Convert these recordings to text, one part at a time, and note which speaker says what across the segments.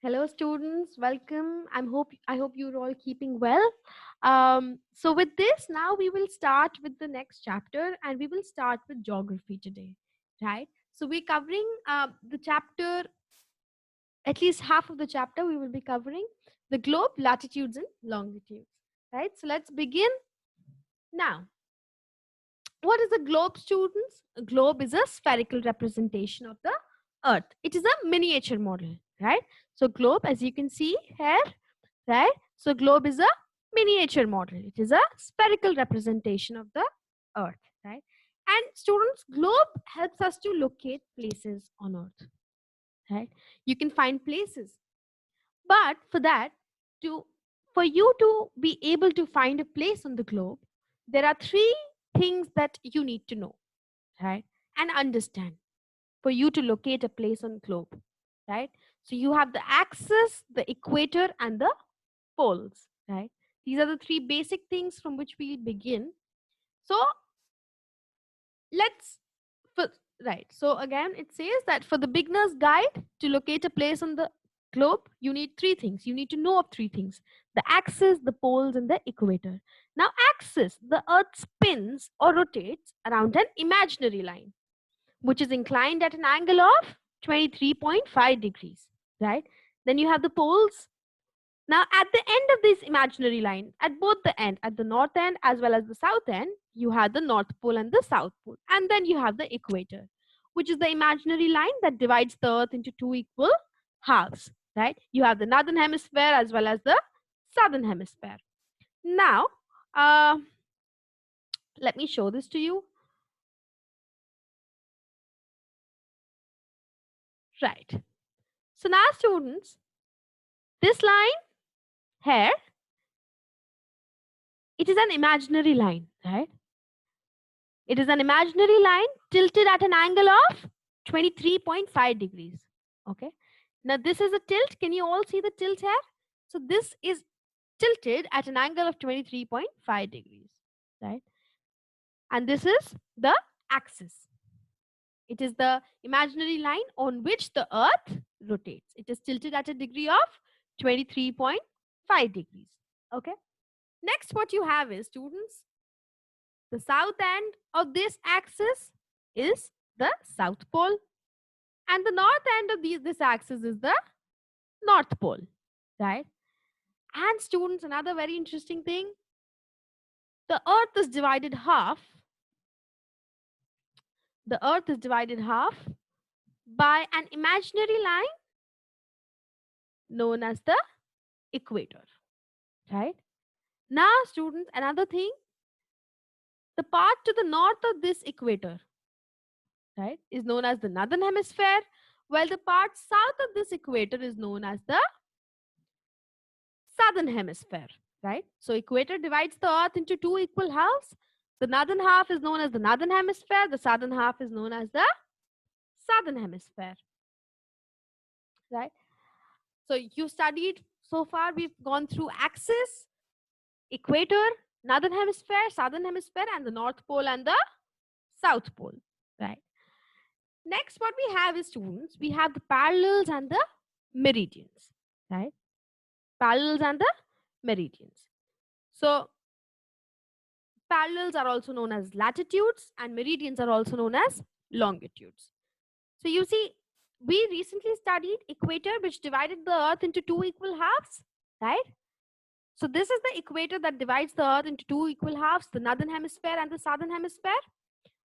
Speaker 1: Hello, students. Welcome. I hope you're all keeping well. So with this, now we will start with the next chapter, and we will start with geography today, right? So we're covering the chapter, at least half of the chapter. We will be covering the globe, latitudes, and longitudes, right? So let's begin now. What is a globe, students? A globe is a spherical representation of the Earth. It is a miniature model, right? So globe, as you can see here, right? So globe is a miniature model. It is a spherical representation of the Earth, right? And students, globe helps us to locate places on Earth, right? You can find places, but for that, to for you to be able to find a place on the globe, there are three things that you need to know, right? And understand for you to locate a place on globe, right? So you have the axis, the equator, and the poles, right? These are the three basic things from which we begin. So let's for, right. So again, it says that for the beginner's guide to locate a place on the globe, you need three things. You need to know of three things: the axis, the poles, and the equator. Now, axis, the Earth spins or rotates around an imaginary line, which is inclined at an angle of 23.5 degrees, right? Then you have the poles. Now, at the end of this imaginary line, at both the end, at the north end as well as the south end, you have the North Pole and the South Pole. And then you have the equator, which is the imaginary line that divides the Earth into two equal halves, right? You have the northern hemisphere as well as the southern hemisphere. Now, uh, let me show this to you. Right. So now, students, this line here, it is an imaginary line, right? It is an imaginary line tilted at an angle of 23.5 degrees. Okay. Now this is a tilt. Can you all see the tilt here? So this is tilted at an angle of 23.5 degrees, right? And this is the axis. It is the imaginary line on which the Earth rotates. It is tilted at a degree of 23.5 degrees. Okay. Next, what you have is, students, the south end of this axis is the South Pole, and the north end of this axis is the North Pole, right? And students, another very interesting thing, the Earth is divided half. The Earth is divided half by an imaginary line known as the equator, right? Now, students, another thing, the part to the north of this equator, right, is known as the northern hemisphere, while the part south of this equator is known as the southern hemisphere, right? So equator divides the earth into two equal halves. The northern half is known as the northern hemisphere. The southern half is known as the southern hemisphere, right? So you studied so far, we've gone through axis, equator, northern hemisphere, southern hemisphere, and the North Pole and the South Pole, right? Next, what we have is, students, we have the parallels and the meridians, right? Parallels and the meridians. So parallels are also known as latitudes, and meridians are also known as longitudes. So you see, we recently studied equator, which divided the earth into two equal halves, right? So this is the equator that divides the earth into two equal halves, the northern hemisphere and the southern hemisphere,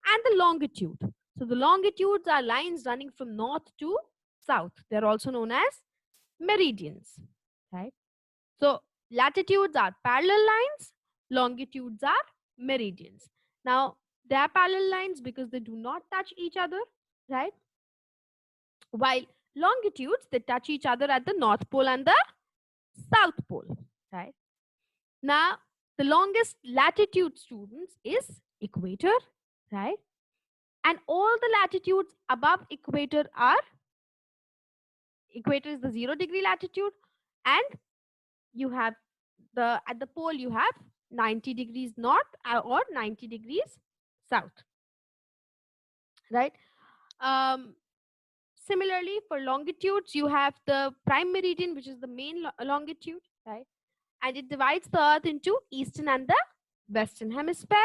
Speaker 1: and the longitude. So the longitudes are lines running from north to south. They're also known as meridians, right? So latitudes are parallel lines, longitudes are meridians. Now, they are parallel lines because they do not touch each other, right? While longitudes, they touch each other at the North Pole and the South Pole, right? Now, the longest latitude, students, is equator, right? And all the latitudes above equator are, equator is the 0 degree latitude, and you have at the pole you have 90 degrees north or 90 degrees south, right? um Similarly, for longitudes, you have the prime meridian, which is the main longitude, right? And it divides the Earth into eastern and the western hemisphere,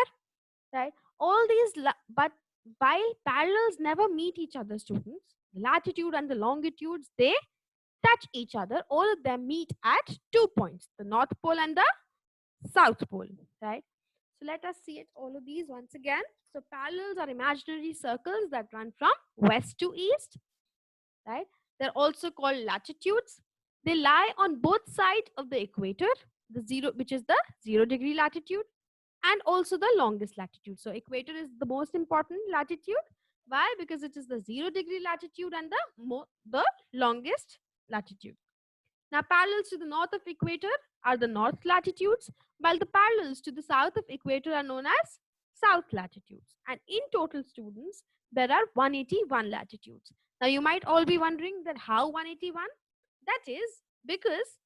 Speaker 1: right? All these, but while parallels never meet each other, students, the latitude and the longitudes, they touch each other. All of them meet at 2 points, the North Pole and the South Pole, right? So let us see it, all of these once again. So parallels are imaginary circles that run from west to east, right? They're also called latitudes. They lie on both sides of the equator, the zero, which is the 0 degree latitude, and also the longest latitude. So equator is the most important latitude. Why? Because it is the 0 degree latitude and the longest latitude. Now, parallels to the north of equator are the north latitudes, while the parallels to the south of equator are known as south latitudes. And in total, students, there are 181 latitudes. Now, you might all be wondering that how 181? That is because,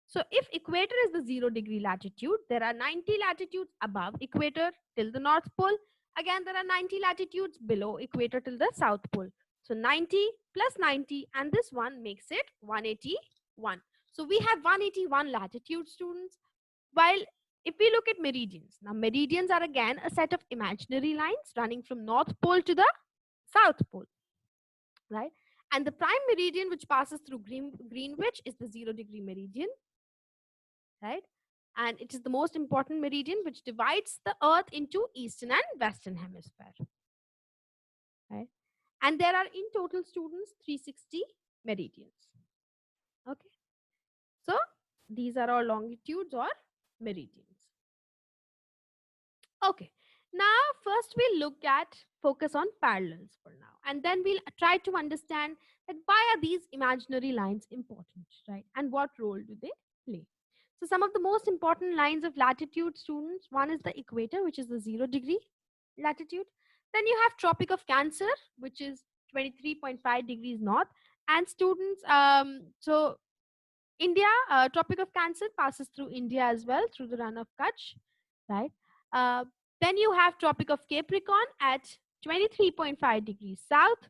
Speaker 1: so if equator is the 0 degree latitude, there are 90 latitudes above equator till the North Pole. Again, there are 90 latitudes below equator till the South Pole. So 90 plus 90, and this one makes it 181. So we have 181 latitude, students. While if we look at meridians, now meridians are again a set of imaginary lines running from North Pole to the South Pole, right? And the prime meridian, which passes through Greenwich, is the 0 degree meridian, right? And it is the most important meridian which divides the Earth into eastern and western hemisphere, right? And there are in total, students, 360 meridians. Okay, so these are all longitudes or meridians. Okay, now first we'll look at focus on parallels for now, and then we'll try to understand that why are these imaginary lines important, right? And what role do they play? So some of the most important lines of latitude, students, one is the equator, which is the 0 degree latitude. Then you have Tropic of Cancer, which is 23.5 degrees north. And students, so India, Tropic of Cancer passes through India as well, through the run of Kutch, right? Uh, then you have Tropic of Capricorn at 23.5 degrees south.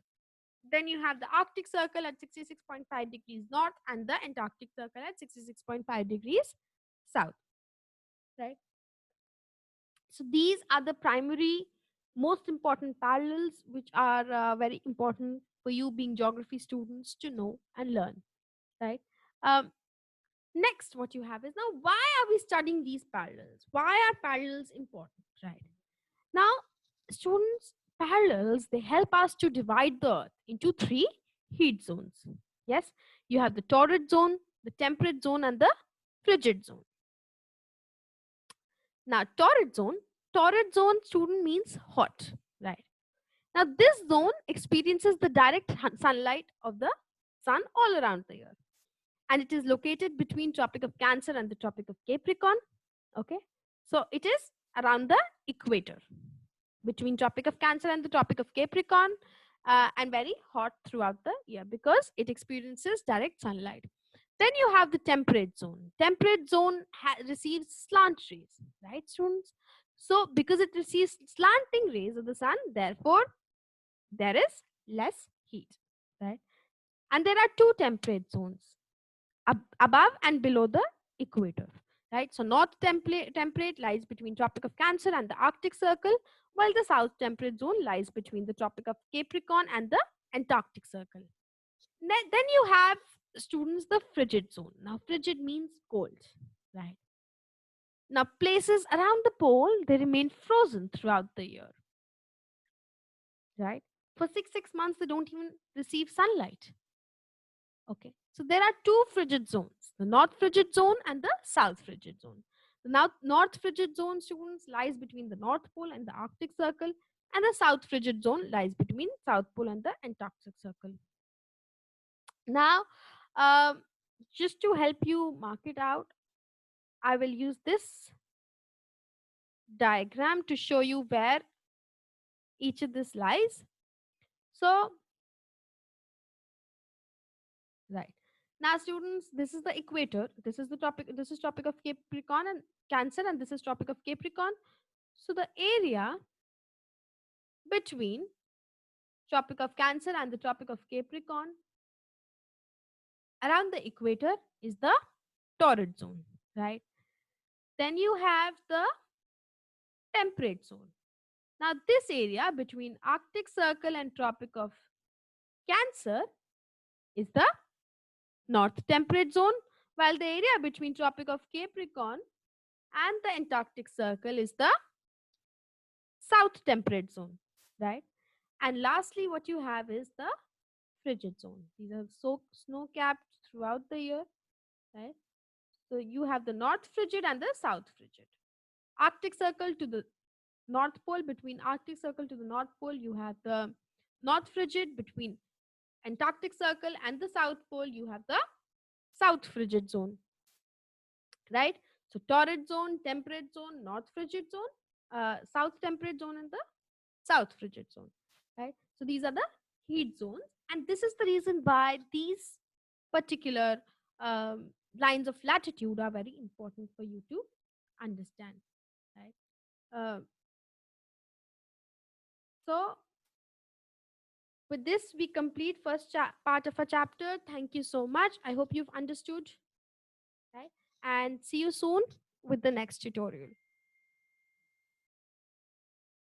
Speaker 1: Then you have the Arctic Circle at 66.5 degrees north and the Antarctic Circle at 66.5 degrees south, right? So these are the primary, most important parallels which are very important for you being geography students to know and learn, right? Um, Next, what you have is, now, why are we studying these parallels? Why are parallels important, right? Now, students, parallels, they help us to divide the Earth into three heat zones. Yes, you have the torrid zone, the temperate zone, and the frigid zone. Now, torrid zone, student, means hot, right? Now, this zone experiences the direct sunlight of the sun all around the year. And it is located between Tropic of Cancer and the Tropic of Capricorn. Okay, so it is around the equator between Tropic of Cancer and the Tropic of Capricorn, and very hot throughout the year because it experiences direct sunlight. Then you have the temperate zone. Temperate zone receives slant rays, right, students? So because it receives slanting rays of the sun, therefore there is less heat, right? And there are two temperate zones, above and below the equator, right? So north temperate lies between Tropic of Cancer and the Arctic Circle, while the south temperate zone lies between the Tropic of Capricorn and the Antarctic Circle. Then you have, students, the frigid zone. Now frigid means cold, right? Now places around the pole, they remain frozen throughout the year, right? For six months they don't even receive sunlight. Okay, so there are two frigid zones, the north frigid zone and the south frigid zone. The north frigid zone, students, lies between the North Pole and the Arctic Circle, and the south frigid zone lies between South Pole and the Antarctic Circle. Now, just to help you mark it out, I will use this diagram to show you where each of this lies. So, right. Now, students, this is the equator. This is the topic. This is Tropic of Capricorn and Cancer, and this is Tropic of Capricorn. So the area between Tropic of Cancer and the Tropic of Capricorn. Around the equator is the torrid zone, right? Then you have the temperate zone. Now, this area between Arctic Circle and Tropic of Cancer is the north temperate zone, while the area between Tropic of Capricorn and the Antarctic Circle is the south temperate zone, right? And lastly, what you have is the frigid zone. These are so snow capped throughout the year, right? So you have the north frigid and the south frigid. Arctic Circle to the North Pole, between Arctic Circle to the North Pole, you have the North Frigid. Between Antarctic Circle and the South Pole, you have the South Frigid zone, right? So torrid zone, temperate zone, North Frigid zone, South temperate zone, and the South Frigid zone, right? So these are the heat zones, and this is the reason why these particular lines of latitude are very important for you to understand, right? Uh, so with this, we complete first part of a chapter. Thank you so much. I hope you've understood, right? And see you soon with the next tutorial.